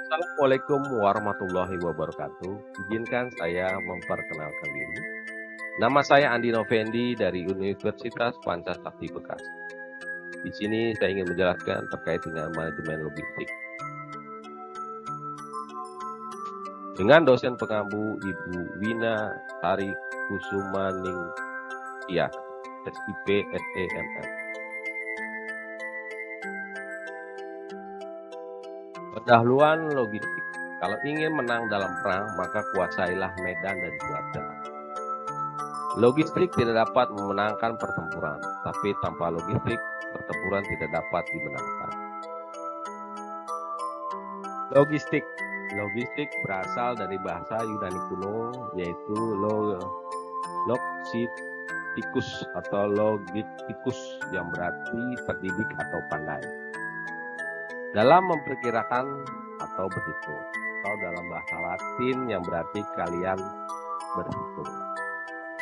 Assalamualaikum warahmatullahi wabarakatuh. Izinkan saya memperkenalkan diri. Nama saya Andi Novendi dari Universitas Pancasakti Bekasi. Di sini saya ingin menjelaskan terkait dengan manajemen logistik. Dengan dosen pengampu Ibu Wina Sari Kusumaningtyas, SIP SEMM. Pendahuluan logistik. Kalau ingin menang dalam perang, maka kuasailah medan dan cuaca. Logistik tidak dapat memenangkan pertempuran, tapi tanpa logistik, pertempuran tidak dapat dimenangkan. Logistik berasal dari bahasa Yunani kuno, yaitu logistikus atau logistikus yang berarti pendidik atau pandai. Dalam memperkirakan atau berhitung, atau dalam bahasa Latin yang berarti kalian berhitung.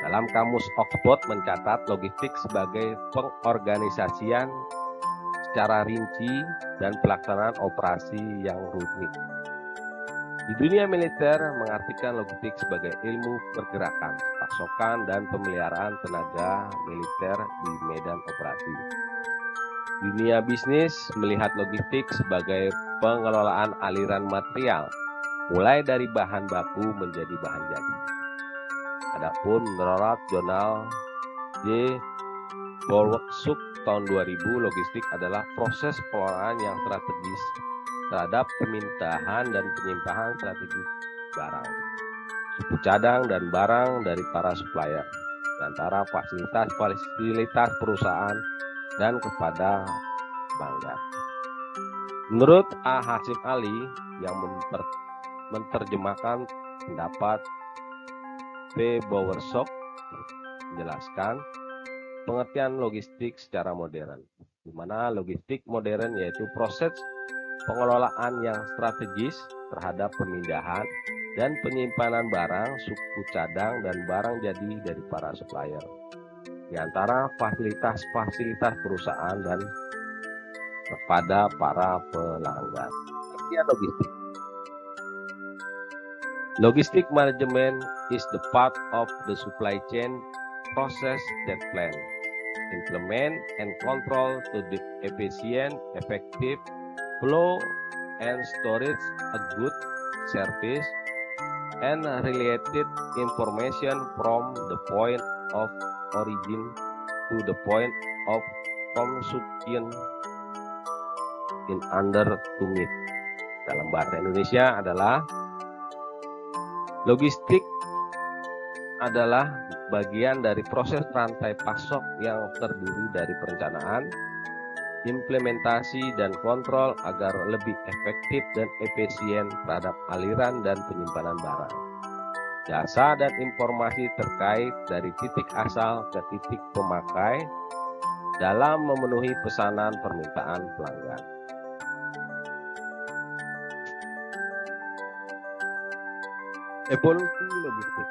Dalam kamus Oxford mencatat logistik sebagai pengorganisasian secara rinci dan pelaksanaan operasi yang rumit. Di dunia militer mengartikan logistik sebagai ilmu pergerakan, pasokan, dan pemeliharaan tenaga militer di medan operasi. Dunia bisnis melihat logistik sebagai pengelolaan aliran material, mulai dari bahan baku menjadi bahan jadi. Adapun menurut jurnal The Workshop tahun 2000, logistik adalah proses pengelolaan yang strategis terhadap pemindahan dan penyimpanan strategis barang, suku cadang dan barang dari para supplier, antara fasilitas perusahaan dan kepada pelanggan. Menurut A. Hasim Ali yang menerjemahkan pendapat P. Bowersock, menjelaskan pengertian logistik secara modern, di mana logistik modern yaitu proses pengelolaan yang strategis terhadap pemindahan dan penyimpanan barang, suku cadang, dan barang jadi dari para supplier, di antara fasilitas perusahaan dan kepada para pelanggan. Pengertian logistik. Logistic management is the part of the supply chain process that plan, implement, and control to the efficient, effective flow and storage a good service and related information from the point of origin to the point of consumption in order to meet. Dalam bahasa Indonesia adalah logistik adalah bagian dari proses rantai pasok yang terdiri dari perencanaan, implementasi, dan kontrol agar lebih efektif dan efisien terhadap aliran dan penyimpanan barang, jasa, dan informasi terkait dari titik asal ke titik pemakai dalam memenuhi pesanan permintaan pelanggan. Evolusi logistik,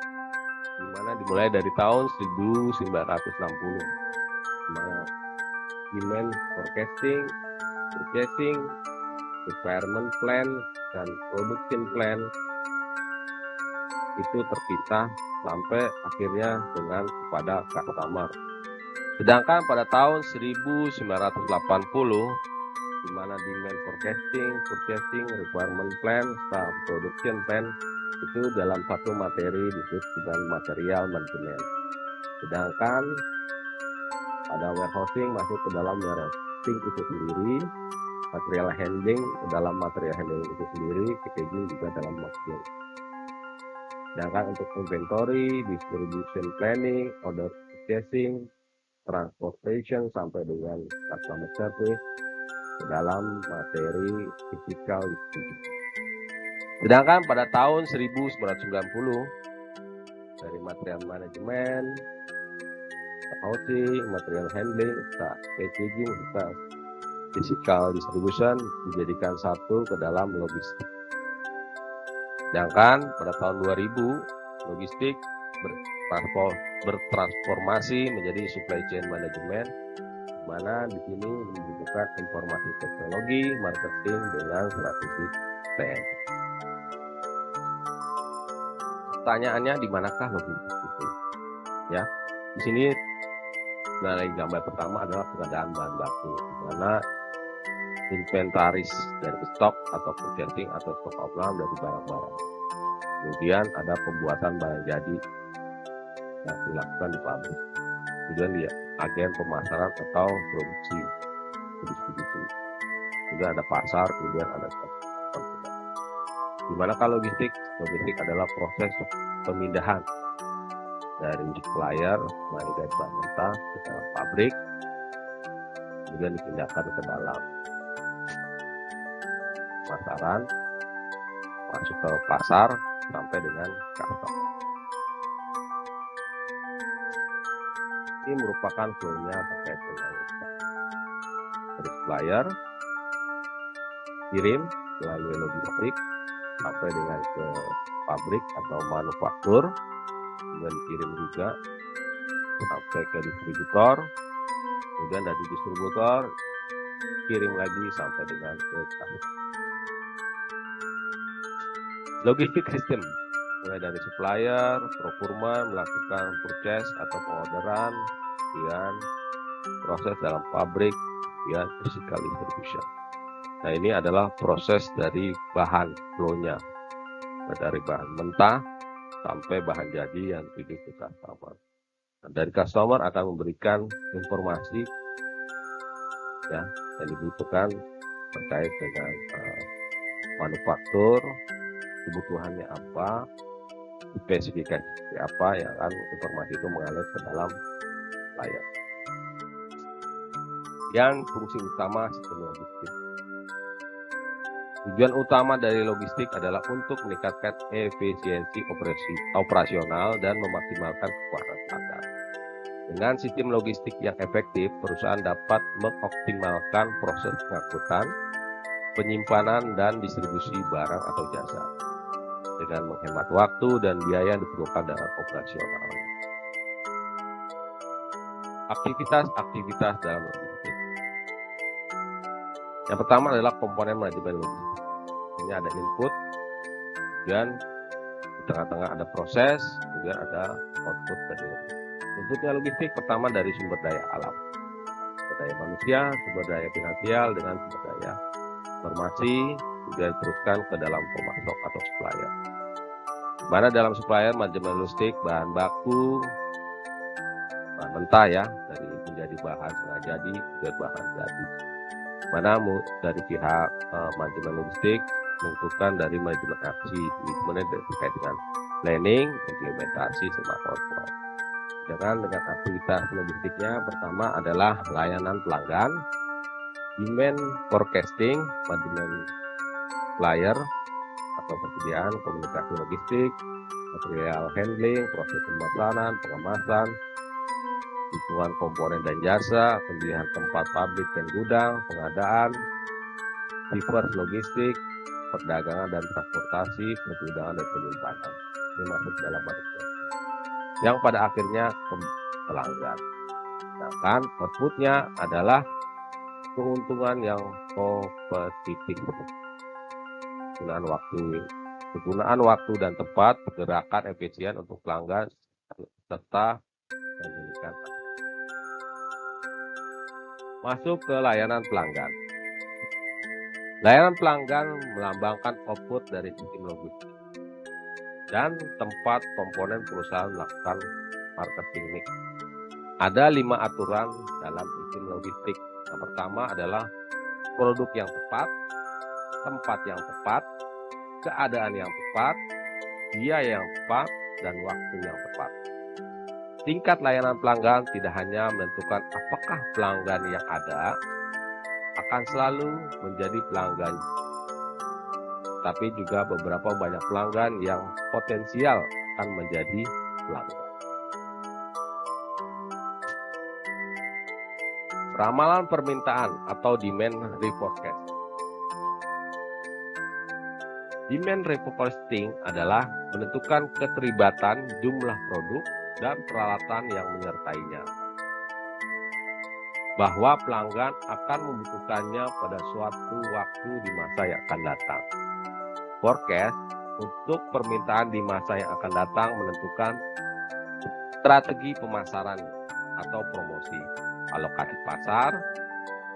di mana dimulai dari tahun 1960, di mana demand forecasting, purchasing, requirement plan, dan production plan itu terpisah sampai akhirnya dengan kepada customer. Sedangkan pada tahun 1980, di mana demand forecasting, purchasing, requirement plan, dan production plan itu dalam satu materi disebut dengan material management. Sedangkan pada warehousing masuk ke dalam warehousing itu sendiri, material handling ke dalam material handling itu sendiri, packaging juga dalam material. Sedangkan untuk inventory, distribution planning, order purchasing, transportation sampai dengan customer service ke dalam materi physical distribution. Sedangkan pada tahun 1990 dari material management, warehousing, material handling, packaging, physical distribution dijadikan satu ke dalam logistik. Sedangkan pada tahun 2000 logistik bertransformasi menjadi supply chain management, di mana di sini menunjukkan informasi teknologi, marketing dengan strategi plan. Pertanyaannya, di manakah logistik itu? Ya, di sini dari gambar pertama adalah pengadaan bahan baku, di mana inventaris dari stok atau purchasing atau stok offline dari barang-barang. Kemudian ada pembuatan barang jadi yang dilakukan di pabrik. Kemudian di agen pemasaran atau produksi, distribusi. Kemudian ada pasar, kemudian ada konsumen. Di manakah logistik? Logistik adalah proses pemindahan dari supplier, mulai dari bahan mentah ke dalam pabrik, kemudian dipindahkan ke dalam pemasaran, masuk ke pasar sampai dengan customer. Ini merupakan flow-nya terkait dengan dari supplier, kirim melalui logistik sampai dengan ke pabrik atau manufaktur, kemudian dikirim juga sampai ke distributor, kemudian dari distributor kirim lagi sampai dengan ke customer. Logistik sistem mulai dari supplier, procurement, melakukan purchase atau pengorderan, kemudian proses dalam pabrik, kemudian physical distribution. Nah, ini adalah proses dari bahan flow-nya, dari bahan mentah sampai bahan jadi yang tuju ke customer. Nah, dari customer akan memberikan informasi ya yang dibutuhkan terkait dengan manufaktur, kebutuhannya apa, spesifikasi apa yang akan informasi itu mengalir ke dalam layar. Yang fungsi utama sistem logistik. Tujuan utama dari logistik adalah untuk meningkatkan efisiensi operasional dan memaksimalkan kekuatan pelanggan. Dengan sistem logistik yang efektif, perusahaan dapat mengoptimalkan proses pengangkutan, penyimpanan, dan distribusi barang atau jasa dengan menghemat waktu dan biaya yang diperlukan dalam operasional. Aktivitas dalam logistik. Yang pertama adalah komponen manajemen logistik. Ini ada input, kemudian di tengah-tengah ada proses, kemudian ada output dari logistik. Inputnya logistik pertama dari sumber daya alam, sumber daya manusia, sumber daya finansial dengan sumber daya informasi, kemudian diteruskan ke dalam pemasok atau supplier. Mana dalam supplier manajemen logistik bahan baku, bahan mentah ya, dari menjadi bahan setengah jadi, kemudian bahan jadi. Mana dari pihak manajemen logistik menentukan dari manajemen aksi, kemudian terkait dengan planning, implementasi, sama kontrol. Dengan aktivitas logistiknya, pertama adalah layanan pelanggan, demand forecasting, manajemen supplier atau persediaan komunikasi logistik, material handling, proses pemesanan, pengemasan, hitungan komponen dan jasa, pemilihan tempat pabrik dan gudang, pengadaan, reverse logistik, perdagangan dan transportasi, pergudangan dan penyimpanan. Ini masuk dalam manajemen. Yang pada akhirnya ke pelanggan. Sedangkan outputnya adalah keuntungan yang kompetitif. Penggunaan waktu dan tempat, pergerakan efisien untuk pelanggan, serta menjadikan. Masuk ke layanan pelanggan. Layanan pelanggan melambangkan output dari sistem logistik dan tempat komponen perusahaan melakukan marketing mix. Ada 5 aturan dalam sistem logistik. Yang pertama adalah produk yang tepat, tempat yang tepat, keadaan yang tepat, biaya yang tepat, dan waktu yang tepat. Tingkat layanan pelanggan tidak hanya menentukan apakah pelanggan yang ada akan selalu menjadi pelanggan, tapi juga beberapa banyak pelanggan yang potensial akan menjadi pelanggan. Ramalan permintaan atau demand reforecast. Demand reforecasting adalah menentukan keterlibatan jumlah produk dan peralatan yang menyertainya, bahwa pelanggan akan membutuhkannya pada suatu waktu di masa yang akan datang. Forecast untuk permintaan di masa yang akan datang, menentukan strategi pemasaran atau promosi, alokasi pasar,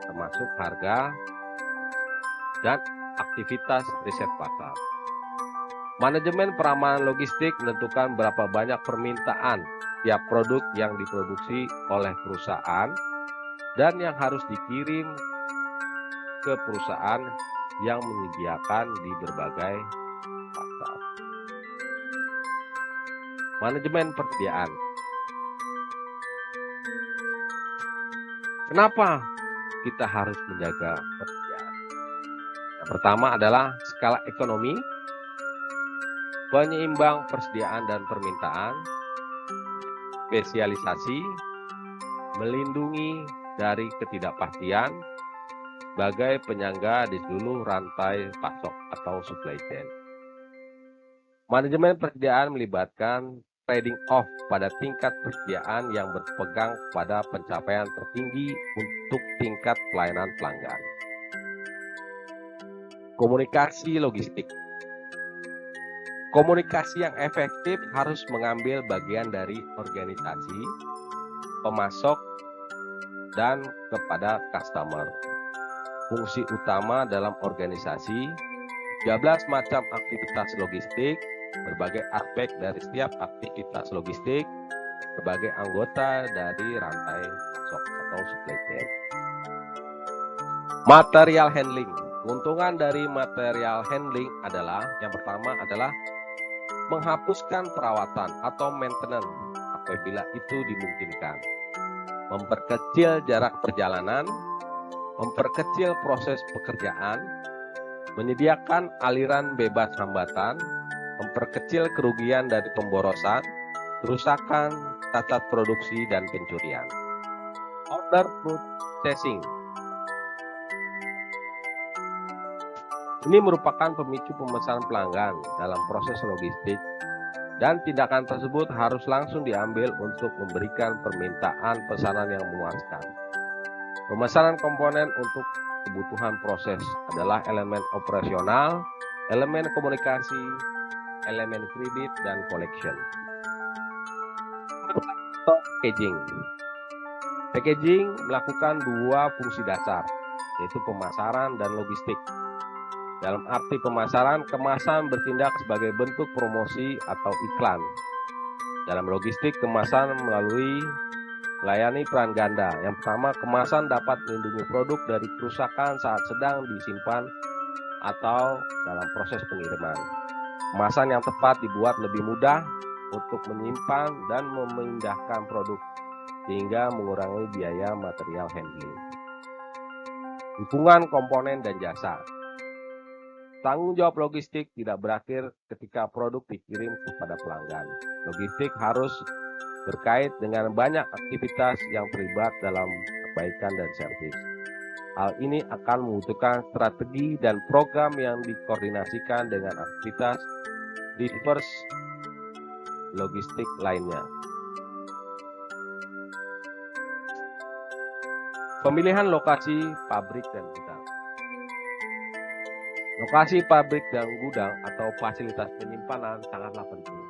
termasuk harga, dan aktivitas riset pasar. Manajemen peramanan logistik menentukan berapa banyak permintaan tiap produk yang diproduksi oleh perusahaan dan yang harus dikirim ke perusahaan yang menyediakan di berbagai pasar. Manajemen persediaan. Kenapa kita harus menjaga persediaan? Yang pertama adalah skala ekonomi, penyeimbang persediaan dan permintaan, spesialisasi, melindungi dari ketidakpastian sebagai penyangga di seluruh rantai pasok atau supply chain. Manajemen persediaan melibatkan trading off pada tingkat persediaan yang berpegang pada pencapaian tertinggi untuk tingkat pelayanan pelanggan. Komunikasi logistik. Komunikasi yang efektif harus mengambil bagian dari organisasi, pemasok, dan kepada customer. Fungsi utama dalam organisasi, 13 macam aktivitas logistik, berbagai aspek dari setiap aktivitas logistik, sebagai anggota dari rantai pasok atau supply chain. Material handling. Keuntungan dari material handling adalah, yang pertama adalah menghapuskan perawatan atau maintenance apabila itu dimungkinkan, memperkecil jarak perjalanan, memperkecil proses pekerjaan, menyediakan aliran bebas hambatan, memperkecil kerugian dari pemborosan, kerusakan, cacat produksi, dan pencurian. Order processing. Ini merupakan pemicu pemesanan pelanggan dalam proses logistik, dan tindakan tersebut harus langsung diambil untuk memberikan permintaan pesanan yang memuaskan. Pemesanan komponen untuk kebutuhan proses adalah elemen operasional, elemen komunikasi, elemen kredit, dan collection. Packaging. Packaging melakukan dua fungsi dasar, yaitu pemasaran dan logistik. Dalam arti pemasaran, kemasan bertindak sebagai bentuk promosi atau iklan. Dalam logistik, kemasan melayani peran ganda. Yang pertama, kemasan dapat melindungi produk dari kerusakan saat sedang disimpan atau dalam proses pengiriman. Kemasan yang tepat dibuat lebih mudah untuk menyimpan dan memindahkan produk, sehingga mengurangi biaya material handling. Dukungan komponen dan jasa. Tanggung jawab logistik tidak berakhir ketika produk dikirim kepada pelanggan. Logistik harus berkait dengan banyak aktivitas yang terlibat dalam perbaikan dan servis. Hal ini akan membutuhkan strategi dan program yang dikoordinasikan dengan aktivitas reverse logistik lainnya. Pemilihan lokasi pabrik dan gudang. Lokasi pabrik dan gudang atau fasilitas penyimpanan sangatlah penting.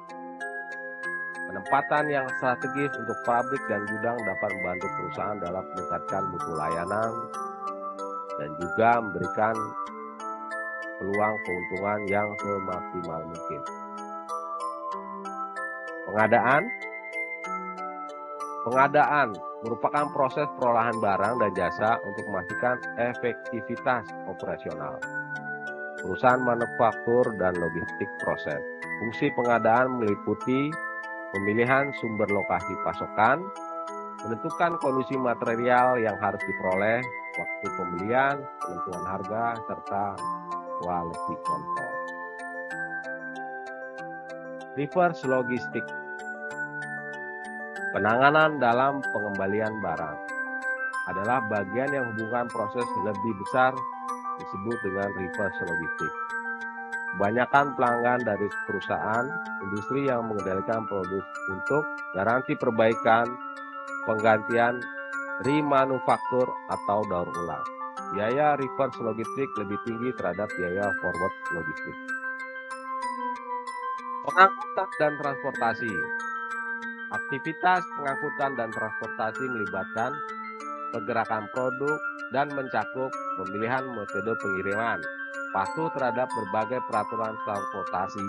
Penempatan yang strategis untuk pabrik dan gudang dapat membantu perusahaan dalam meningkatkan mutu layanan dan juga memberikan peluang keuntungan yang semaksimal mungkin. Pengadaan merupakan proses perolahan barang dan jasa untuk memastikan efektivitas operasional perusahaan manufaktur dan logistik proses. Fungsi pengadaan meliputi pemilihan sumber lokasi pasokan, menentukan kondisi material yang harus diperoleh, waktu pembelian, penentuan harga, serta quality control. Reverse logistik. Penanganan dalam pengembalian barang adalah bagian yang hubungan proses lebih besar disebut dengan reverse logistik. Kebanyakan pelanggan dari perusahaan industri yang mengendalikan produk untuk garansi perbaikan, penggantian, remanufaktur, atau daur ulang. Biaya reverse logistik lebih tinggi terhadap biaya forward logistik. Pengangkutan dan transportasi. Aktivitas pengangkutan dan transportasi melibatkan pergerakan produk dan mencakup pemilihan metode pengiriman, patuh terhadap berbagai peraturan transportasi,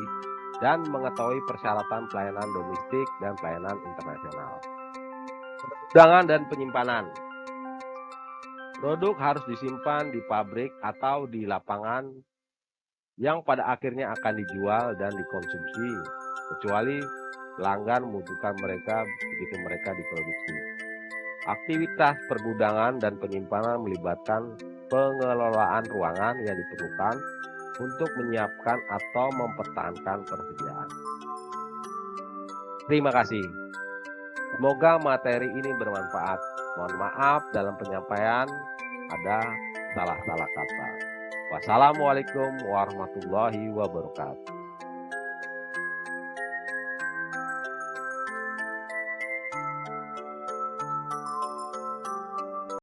dan mengetahui persyaratan pelayanan domestik dan pelayanan internasional. Pergudangan dan penyimpanan. Produk harus disimpan di pabrik atau di lapangan yang pada akhirnya akan dijual dan dikonsumsi, kecuali pelanggan membutuhkan mereka begitu mereka diproduksi. Aktivitas pergudangan dan penyimpanan melibatkan pengelolaan ruangan yang diperlukan untuk menyiapkan atau mempertahankan persediaan. Terima kasih. Semoga materi ini bermanfaat. Mohon maaf dalam penyampaian ada salah-salah kata. Wassalamualaikum warahmatullahi wabarakatuh.